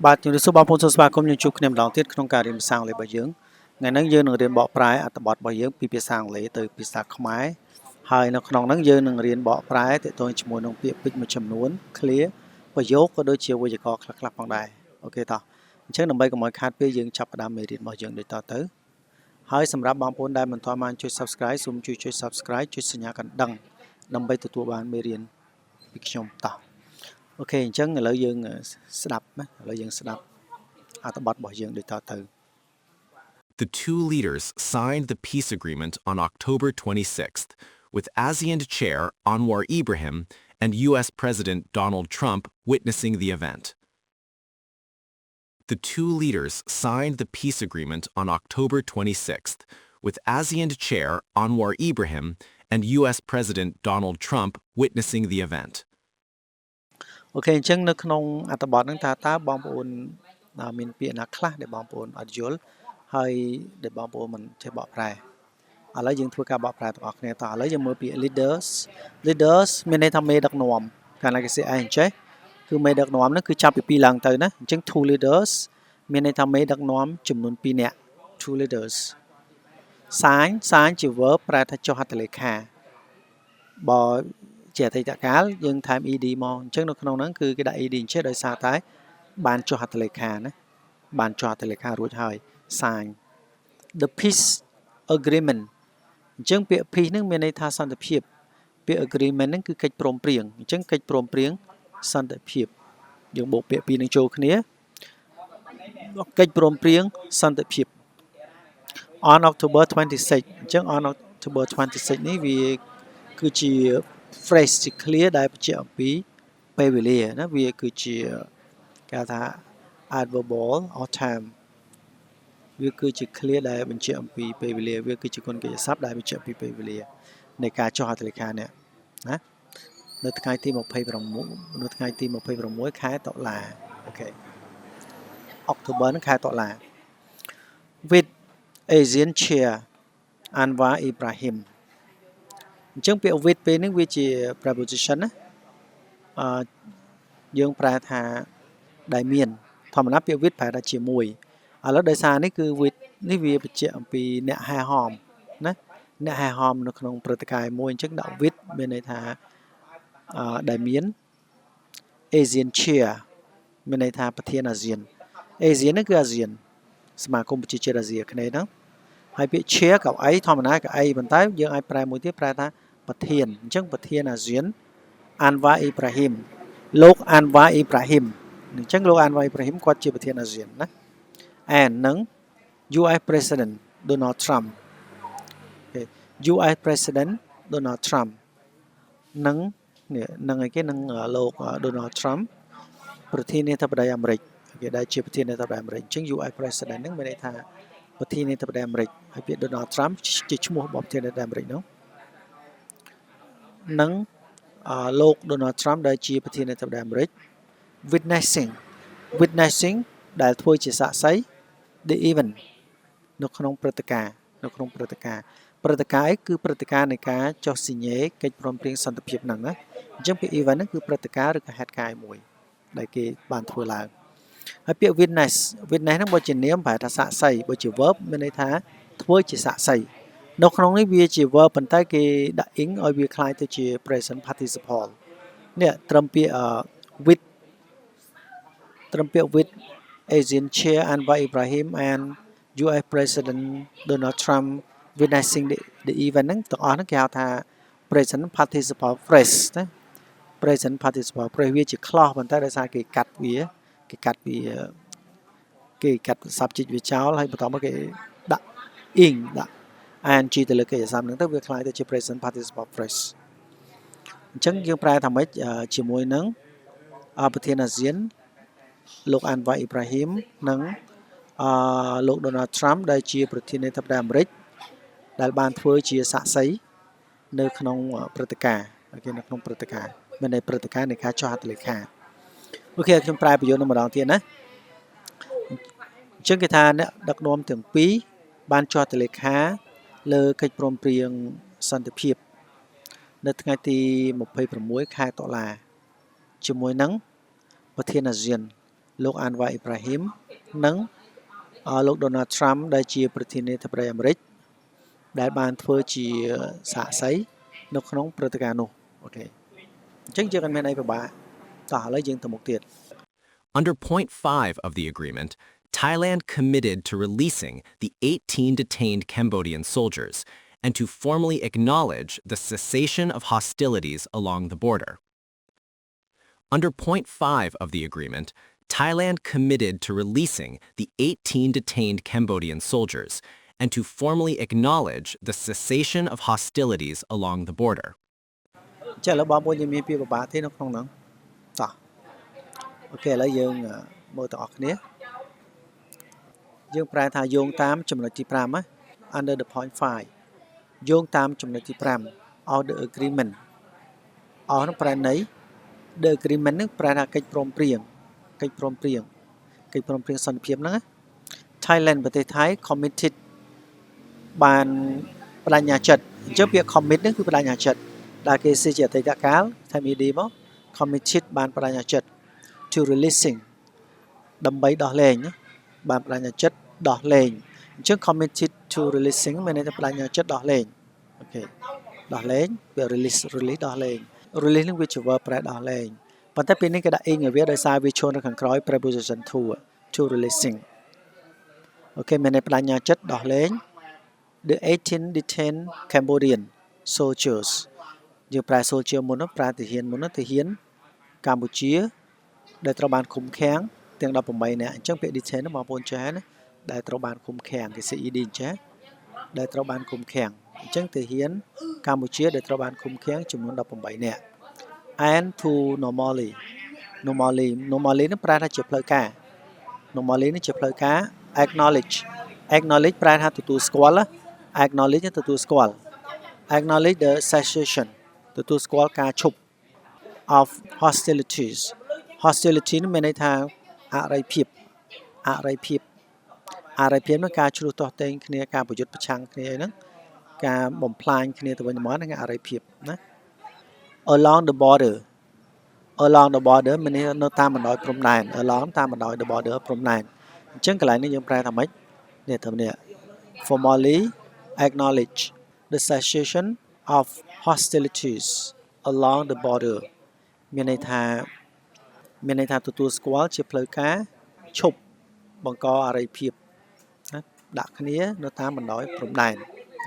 បាទជំរាបសួរបងប្អូនសូមស្វាគមន៍យើងជួបគ្នាម្ដងទៀតក្នុងការរៀនភាសាអង់គ្លេសរបស់យើងថ្ងៃនេះយើងនឹងរៀនបកប្រែអត្ថបទរបស់យើងពីភាសាអង់គ្លេសទៅភាសាខ្មែរហើយនៅក្នុងហ្នឹងយើងនឹងរៀនបកប្រែទាក់ទងជាមួយនឹងពាក្យពេចន៍មួយចំនួន clear ប្រយោគក៏ដូចជាវេយ្យាករណ៍ខ្លះៗផងដែរអូខេតោះអញ្ចឹងដើម្បីកុំឲ្យខាតពេលយើងចាប់ផ្ដើមមេរៀនរបស់យើងដូចតទៅហើយសម្រាប់បងប្អូនដែលមិនទាន់បានចុច Subscribe សូមជួយចុច Subscribe ចុចសញ្ញាកណ្ដឹងដើម្បីទទួលបានមេរៀនពីខ្ញុំតោះអូខេអញ្ចឹងឥឡូវយើងស្ដាប់ណាឥឡូវយើងស្ដាប់អត្ថបទរបស់យើងដូចតទៅ The two leaders signed the peace agreement on October 26th, with ASEAN Chair Anwar Ibrahim and U.S. President Donald Trump witnessing the event. The two leaders signed the peace agreement on October 26th, with ASEAN Chair Anwar Ibrahim and U.S. President Donald Trump witnessing the event. អូខេអញ្ចឹងនៅក្នុងអត្ថបទហ្នឹងតើបងប្អូនមានពាក្យណាខ្លះដែលបងប្អូនអត់យល់ហើយដែលបងប្អូនមិនចេះបកប្រែឥឡូវយើងធ្វើការបកប្រែទាំងអស់គ្នាតោះឥឡូវយើងមើលពាក្យ leaders មានន័យថាមេដឹកនាំកាលណាគេសេអីអញ្ចេះគឺមេដឹកនាំហ្នឹងគឺចាប់ពី2ឡើងទៅណាអញ្ចឹង two leaders មានន័យថាមេដឹកនាំចំនួន2នាក់ two leaders sign ជា verb ប្រែថាចុះហត្ថលេខាបើជាអតីតកាលយើងថែម ed មកអញ្ចឹងនៅក្នុងហ្នឹងគឺគេដាក់ ed អញ្ចេះដោយសារតែបានចុះហត្ថលេខាណាបានចុះហត្ថលេខារួចហើយ sign the peace agreement អញ្ចឹងពាក្យ peace ហ្នឹងមានន័យថាសន្តិភាពពាក្យ agreement ហ្នឹងគឺកិច្ចព្រមព្រៀងអញ្ចឹងកិច្ចព្រមព្រៀងសន្តិភាពយើងបូកពាក្យពីរនឹងចូលគ្នាកិច្ចព្រមព្រៀងសន្តិភាព on October 26 អញ្ចឹង on October 26 នេះវាគឺជា phrase ជា clear ដែលបញ្ជាក់អំពីពេលវេលាណាវាគឺជាគេហៅថា adverbal or time វាគឺជា clear ដែលបញ្ជាក់អំពីពេលវេលាវាគឺជាគុណកិច្ចសព្ទដែលបញ្ជាក់ពីពេលវេលានៃការចុះហត្ថលេខានេះណានៅថ្ងៃទី26នៅថ្ងៃទី26ខែតុលាអូខេ October ហ្នឹងខែតុលា with ASEAN Chair Anwar Ibrahim អញ្ចឹងពាក្យ with ពេលនេះវាជា preposition ណាយើងប្រែថាដែលមានធម្មតាពាក្យ with ប្រែថាជាមួយឥឡូវដោយសារនេះគឺ with នេះវាបញ្ជាក់អំពីអ្នកហែហមណាអ្នកហែហមនៅក្នុងព្រឹត្តិការណ៍មួយអញ្ចឹងដាក់ with មានន័យថាដែលមាន ASEAN Chair មានន័យថាប្រធានអាស៊ាន ASEAN នេះគឺអាស៊ានសមាគមប្រជាជាតិអាស៊ីអាគ្នេយ៍ហ្នឹងហើយពាក្យ Chair កៅអីធម្មតាកៅអីប៉ុន្តែយើងអាចប្រែមួយទៀតប្រែថាប្រធានអញ្ចឹងប្រធានអាស៊ាន Anwar Ibrahim លោក Anwar Ibrahim អញ្ចឹងលោក Anwar Ibrahim គាត់ជាប្រធានអាស៊ានណា and នឹង US President Donald Trump US President Donald Trump នឹងនឹងអីគេនឹងលោក Donald Trump ប្រធានាធិបតីអាមេរិកគេដែលជាប្រធានាធិបតីអាមេរិកអញ្ចឹង US President ហ្នឹងមានន័យថាប្រធានាធិបតីអាមេរិកហើយពាក្យ Donald Trump ជាឈ្មោះរបស់ប្រធានាធិបតីអាមេរិកនោះនឹងលោក Donald Trump ដែលជាប្រធានាធិបតីអាមេរិក witnessing ដែលធ្វើជាសាក្សី the event នៅក្នុងព្រឹត្តិការណ៍ព្រឹត្តិការណ៍អីគឺព្រឹត្តិការណ៍នៃការចុះសញ្ញេកិច្ចព្រមព្រៀងសន្តិភាពហ្នឹងណាអញ្ចឹងពាក្យ event ហ្នឹងគឺព្រឹត្តិការណ៍ឬក៏ហេតុការណ៍មួយដែលគេបានធ្វើឡើងហើយពាក្យ witness ហ្នឹងបើជានាមប្រែថាសាក្សីបើជា verb មានន័យថាធ្វើជាសាក្សីនៅក្នុងនេះវាជា verb ប៉ុន្តែគេដាក់ ing ឲ្យវាคล้ายទៅជា present participle នេះត្រឹមពាក្យ with ASEAN Chair Anwar Ibrahim and US President Donald Trump witnessing the event ហ្នឹងទាំងអស់ហ្នឹងគេហៅថា present participle phrase ណា present participle phrase វាជា clause ប៉ុន្តែដោយសារគេកាត់subject វាចោលហើយបន្តមកគេដាក់ ing ដាក់ ing ទៅលើកិច្ចសព្ទហ្នឹងទៅវាคล้ายទៅជា present participle phrase អញ្ចឹងយើងប្រែថាម៉េចជាមួយនឹងប្រធានអាស៊ានលោក Anwar Ibrahim និងលោក Donald Trump ដែលជាប្រធានាធិបតីអាមេរិកដែលបានធ្វើជាសាក្សីនៅក្នុងព្រឹត្តិការណ៍នៅក្នុងព្រឹត្តិការណ៍មានន័យព្រឹត្តិការណ៍នៃការចុះហត្ថលេខាអូខេខ្ញុំប្រែប្រយោគនឹងម្ដងទៀតណាអញ្ចឹងគេថាអ្នកដឹកនាំទាំងពីរបានចុះហត្ថលេខាលើកិច្ចព្រមព្រៀងសន្តិភាពនៅថ្ងៃទី26ខែតុលាជាមួយនឹងប្រធានអាស៊ាន លោក Anwar Ibrahim និងលោក Donald Trump ដែលជាប្រធានាធិបតីអាមេរិកដែលបានធ្វើជាសាក្សីនៅក្នុងព្រឹត្តិការណ៍នោះអូខេអញ្ចឹងយើងអត់មានអីពិបាកតោះឥឡូវយើងទៅមុខទៀត Under point 5 of the agreement, Thailand committed to releasing the 18 detained Cambodian soldiers and to formally acknowledge the cessation of hostilities along the border. Under point 5 of the agreement, Thailand committed to releasing the 18 detained Cambodian soldiers and to formally acknowledge the cessation of hostilities along the border. ចាឥឡូវបងប្អូនយើងមានពាក្យពិបាកទេនៅក្នុងហ្នឹងតោះអូខេឥឡូវយើងមើលទាំងអស់គ្នាយើងប្រែថាយោងតាមចំណុចទី5ណា under the point 5យោងតាមចំណុចទី5 of the agreement អស់នោះប្រែន័យ the agreement ហ្នឹងប្រែថាកិច្ចព្រមព្រៀងសន្តិភាពហ្នឹងណា Thailand ប្រទេសថៃ committed បានបដិញ្ញាចិត្តអញ្ចឹងពាក្យ commit ហ្នឹងគឺបដិញ្ញាចិត្តដែលគេសេជាអតីតកាលថាមីឌីមក committed បានបដិញ្ញាចិត្ត to releasing ដើម្បីដោះលែងបានបដិញ្ញាចិត្តដោះលែងអញ្ចឹង committed to releasing មានន័យថាបដិញ្ញាចិត្តដោះលែងអូខេដោះលែងវា release ដោះលែង release នឹងវាជា verb ប្រែដោះលែងប៉ុន្តែពេលនេះគេដាក់ ing ឲ្យវាដោយសារវាឈរនៅខាងក្រោយ preposition to releasing អូខេមានន័យបដិញ្ញាចិត្តដោះលែង the 18 detained Cambodian soldiers យើងប្រែ soldier មុនប្រែទាហានមុនទាហានកម្ពុជាដែលត្រូវបានឃុំឃាំងទាំង18នាក់អញ្ចឹងពាក្យ detain បងប្អូនចេះណាដែលត្រូវបានឃុំឃាំងគេ CED ចេះដែលត្រូវបានឃុំឃាំងអញ្ចឹងទាហានកម្ពុជាដែលត្រូវបានឃុំឃាំងចំនួន18នាក់ and to normally នឹងប្រែថាជាផ្លូវការ normally នេះជាផ្លូវការ acknowledge ប្រែថាទទួលស្គាល់ acknowledge ទទួលស្គាល់ acknowledge the cessation ទទួលស្គាល់ការឈប់ of hostilities នេះមានន័យថាអរិយភាពនឹងការឆ្លោះទាស់ទែងគ្នាការប្រយុទ្ធប្រឆាំងគ្នាអីហ្នឹងការបំផ្លាញគ្នាទៅវិញទៅមកហ្នឹងអរិយភាពណា along the border មានន័យនៅតាមបណ្ដោយព្រំដែន along តាមបណ្ដោយ the border ព្រំដែនអញ្ចឹងកន្លែងនេះយើងប្រែថាម៉េចនេះទៅនេះ formally acknowledge the cessation of hostilities along the border មានន័យថាទទួលស្គាល់ជាផ្លូវការឈប់បង្កអរិយភាពណាដាក់គ្នានៅតាមបណ្ដោយព្រំដែន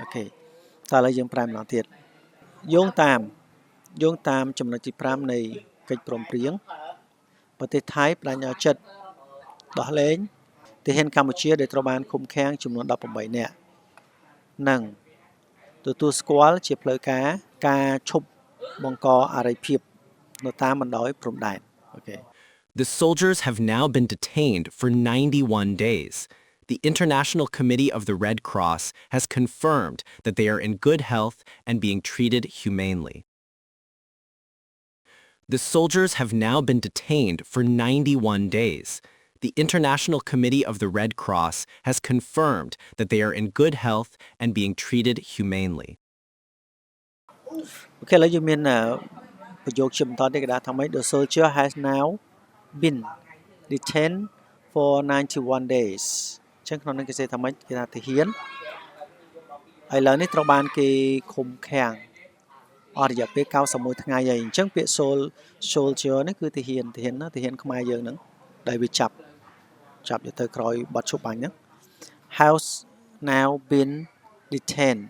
អូខេតោះឥឡូវយើងប្រែម្ដងទៀតយោងតាមចំណុចទី5នៃកិច្ចព្រមព្រៀងប្រទេសថៃបដិញ្ញាចិត្តដោះលែងទាហានកម្ពុជាដែលត្រូវបានឃុំឃាំងចំនួន18នាក់និងទទួលស្គាល់ជាផ្លូវការឈប់បង្កអរិយភាពនៅតាមបណ្ដោយព្រំដែនអូខេ The soldiers have now been detained for 91 days. The International Committee of the Red Cross has confirmed that they are in good health and being treated humanely. The soldiers have now been detained for 91 days. The International Committee of the Red Cross has confirmed that they are in good health and being treated humanely. អូខេឥឡូវយើងមានប្រយោគជាបន្តទៀតគេថាម៉េច The soldier has now been detained for 91 days អញ្ចឹងក្នុងនេះគេសេថាម៉េចគេថាទាហានឥឡូវនេះត្រូវបានគេឃុំឃាំងអស់រយៈពេល91ថ្ងៃហើយអញ្ចឹងពាក្យ soldier នេះគឺទាហានខ្មែរយើងហ្នឹងដែលវាចាប់យកទៅក្រោយបទឈប់បាញ់ហ្នឹង has now been detained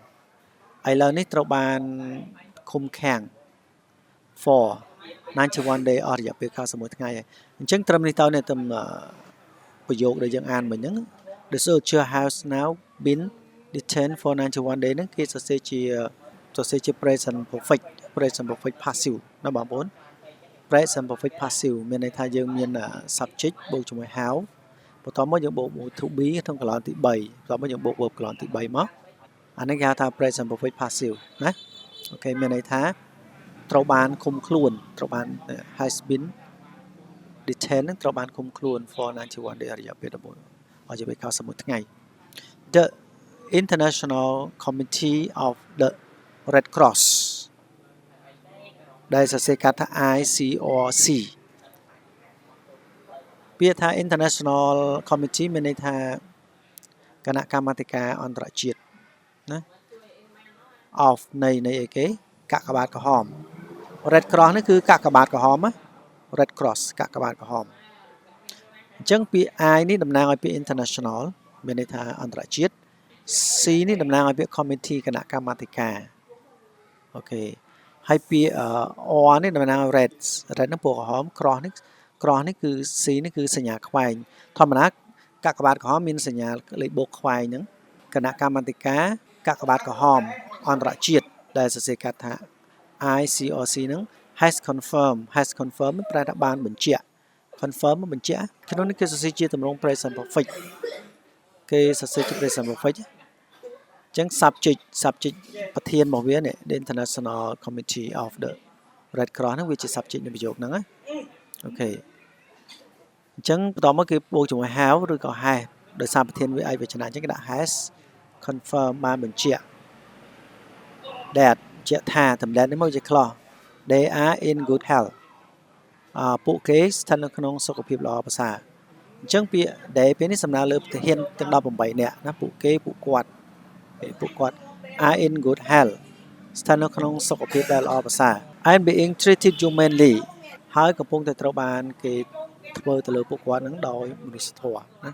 ឥឡូវនេះត្រូវបានឃុំឃាំង for 91 day អស់រយៈពេល91ថ្ងៃហើយអញ្ចឹងត្រឹមនេះទៅត្រឹមប្រយោគដែលយើងអានមិញហ្នឹង The soldier has now been detained for 91 day ហ្នឹងគេសរសេរជា present perfect passive ណាបងប្អូន present perfect passive មានន័យថាយើងមាន subject បូកជាមួយ how បន្ទាប់មកយើងបូក to be ក្នុងកន្លងទី3បន្ទាប់មកយើងបូក verb កន្លងទី3មកអានេះគេហៅថា present perfect passive ណាអូខេមានន័យថាត្រូវបានឃុំខ្លួនត្រូវបាន has been detained នឹងត្រូវបានឃុំខ្លួន for 91 day រយៈពេល91ថ្ងៃ The International Committee of the Red Cross ដែលសរសេរកាត់ថា ICRC ពាក្យថា International Committee មានន័យថាគណៈកម្មាធិការអន្តរជាតិណា of នៃអីគេកាកបាទក្រហម Red Cross នេះគឺកាកបាទក្រហមណា Red Cross កាកបាទក្រហមអញ្ចឹងពាក្យ I នេះតំណាងឲ្យពាក្យ International មានន័យថាអន្តរជាតិ C នេះតំណាងឲ្យពាក្យ Committee គណៈកម្មាធិការអូខេហើយពាក្យ R នេះតំណាងឲ្យ Red ហ្នឹងពណ៌ក្រហម Cross នេះគឺ C នេះគឺសញ្ញាខ្វែងធម្មតាកាកបាទក្រហមមានសញ្ញាលេខបូកខ្វែងហ្នឹងគណៈកម្មាធិការកាកបាទក្រហមអន្តរជាតិដែលសរសេរកាត់ថា ICRC ហ្នឹង has confirmed ប្រែថាបានបញ្ជាក់ confirm បញ្ជាក់ក្នុងនេះគេសរសេរជាទម្រង់ present perfect គេសរសេរជា present perfect អញ្ចឹង subject ប្រធានរបស់វានេះ the International Committee of the Red Cross ហ្នឹងវាជា subject នៃប្រយោគហ្នឹងណាអូខេអញ្ចឹងបន្តមកគេបូកជាមួយ have ឬក៏ has ដោយសារប្រធានវាឯកវចនៈអញ្ចឹងគេដាក់ has confirm បានបញ្ជាក់ that ជាក់ថាតម្លែងនេះមកជា clause they are in good health ពួកគេស្ថិតនៅក្នុងសុខភាពល្អប្រសើរអញ្ចឹងពាក្យ they ពេលនេះសំដៅលើប្រធានទាំង18នាក់ណាពួកគេពួកគាត់ are in good health ស្ថិតនៅក្នុងសុខភាពដែលល្អប្រសើរ and being treated humanely ហើយកំពុងតែត្រូវបានគេធ្វើទៅលើពួកគាត់នឹងដោយមនុស្សធម៌ណា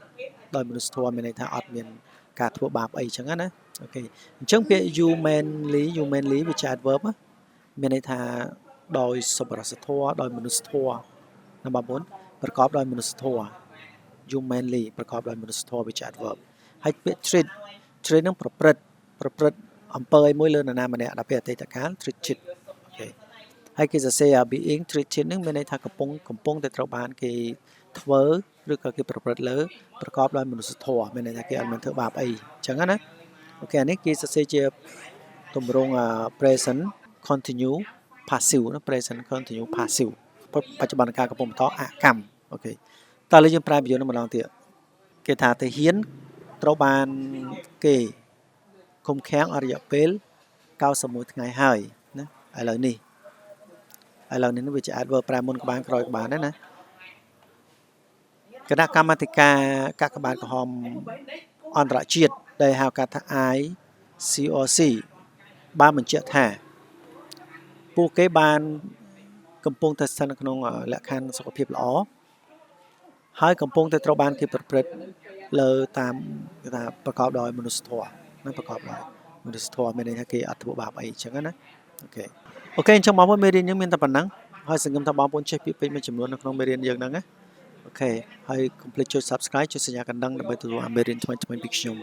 ដោយមនុស្សធម៌មានន័យថាអត់មានការធ្វើបាបអីចឹងណាអូខេអញ្ចឹងពាក្យ humanly វាជា adverb មានន័យថាដោយសប្បុរសធម៌ដោយមនុស្សធម៌ណាបងប្អូនប្រកបដោយមនុស្សធម៌ humanly ប្រកបដោយមនុស្សធម៌វាជា adverb ហើយពាក្យ treat នឹងប្រព្រឹត្តអំពើឲ្យមួយលើនរណាម្នាក់ដល់ពេលអតីតកាល treated អូខេហើយគេសរសេរ being treated នឹងមានន័យថាកំពុងតែត្រូវបានគេធ្វើឬក៏គេប្រព្រឹត្តលើប្រកបដោយមនុស្សធម៌មានន័យថាគេអត់មានធ្វើបាបអីអញ្ចឹងណាអូខេអានេះគេសរសេរជាទម្រង់ present continue passive ណា present continue passive បច្ចុប្បន្នកាលកំពុងបន្តអកម្មអូខេតើឥឡូវយើងប្រែប្រយោគនឹងម្ដងទៀតគេថាទាហានត្រូវបានគេឃុំឃាំងអស់រយៈពេល91ថ្ងៃហើយណាឥឡូវនេះវាជា adverb ប្រែមុនក្បានក្រោយក្បានណាគណៈកម្មាធិការកាកបាទក្រហមអន្តរជាតិដែលហៅកាត់ថា ICRC បានបញ្ជាក់ថាពួកគេបានកំពុងតែស្ថិតនៅក្នុងលក្ខខណ្ឌសុខភាពល្អហើយកំពុងតែត្រូវបានគេប្រព្រឹត្តលើតាមគេថាប្រកបដោយមនុស្សធម៌ណាប្រកបដោយមនុស្សធម៌មានន័យថាគេអត់ធ្វើបាបអីអញ្ចឹងណាអូខេអញ្ចឹងបងប្អូនមេរៀនយើងមានតែប៉ុណ្ណឹងហើយសង្ឃឹមថាបងប្អូនចេះពាក្យពេចន៍មួយចំនួននៅក្នុងមេរៀនយើងហ្នឹងណាអូខេហើយកុំភ្លេចចុច Subscribe ចុចសញ្ញាកណ្ដឹងដើម្បីទទួលអាមេរៀនថ្មីៗពីខ្ញុំ